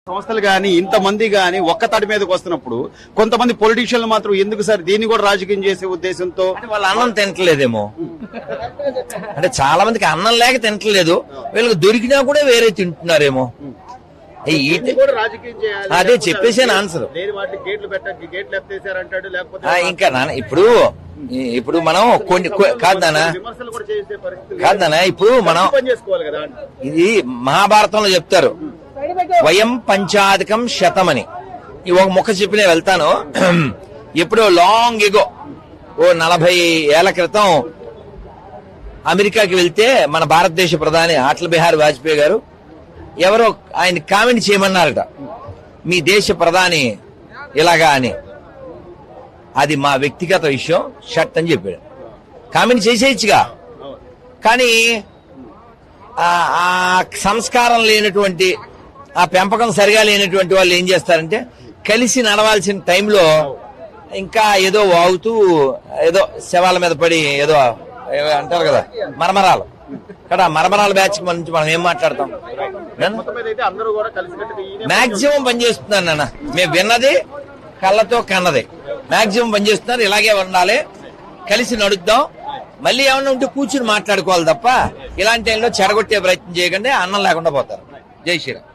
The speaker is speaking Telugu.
సంస్థలు గాని ఇంతమంది గాని ఒక్క తాటి మీదకి వస్తున్నప్పుడు కొంతమంది పొలిటీషియన్లు మాత్రం ఎందుకు సార్ దీన్ని కూడా రాజకీయం చేసే ఉద్దేశంతో వాళ్ళ అన్నం తింటలేదేమో, అంటే చాలా మందికి అన్నం లేక తింటలేదు, వీళ్ళకి దొరికినా కూడా వేరే తింటున్నారేమో. అదే చెప్పేసాను ఆన్సర్. ఇంకా నాన్న ఇప్పుడు మనం కొన్ని కాదు నాన్న ఇప్పుడు మనం ఇది మహాభారతంలో చెప్తారు, వయం పంచాధికం శతమని. ఈ ఒక ముఖ చెప్పినే వెళ్తాను. ఎప్పుడో లాంగ్ ఎగో 40 ఏళ్ల క్రితం అమెరికాకి వెళ్తే మన భారతదేశ ప్రధాని అటల్ బిహారీ వాజ్పేయి గారు ఎవరో ఆయన కామెంట్ చేయమన్నారట, మీ దేశ ప్రధాని ఇలాగా అని. అది మా వ్యక్తిగత విషయం, షర్ట్ అని చెప్పాడు. కామెంట్ చేసేయచ్చుగా, కానీ ఆ సంస్కారం లేనటువంటి, ఆ పెంపకం సరిగా లేనటువంటి వాళ్ళు ఏం చేస్తారంటే కలిసి నడవాల్సిన టైంలో ఇంకా ఏదో వాగుతూ ఏదో శవాల మీద పడి ఏదో అంటారు కదా మరమరాలు కదా, మరమరాల బ్యాచ్ నుంచి మనం ఏం మాట్లాడతాం. మాక్సిమం పనిచేస్తున్నాను నాన్న, మేము విన్నది కళ్ళతో కన్నది మాక్సిమం పనిచేస్తున్నారు. ఇలాగే ఉండాలి, కలిసి నడుద్దాం. మళ్ళీ ఏమన్నా ఉంటే కూర్చుని మాట్లాడుకోవాలి తప్ప ఇలాంటి టైంలో చెడగొట్టే ప్రయత్నం చేయకండి, అన్నం లేకుండా పోతారు. జై శ్రీరామ్.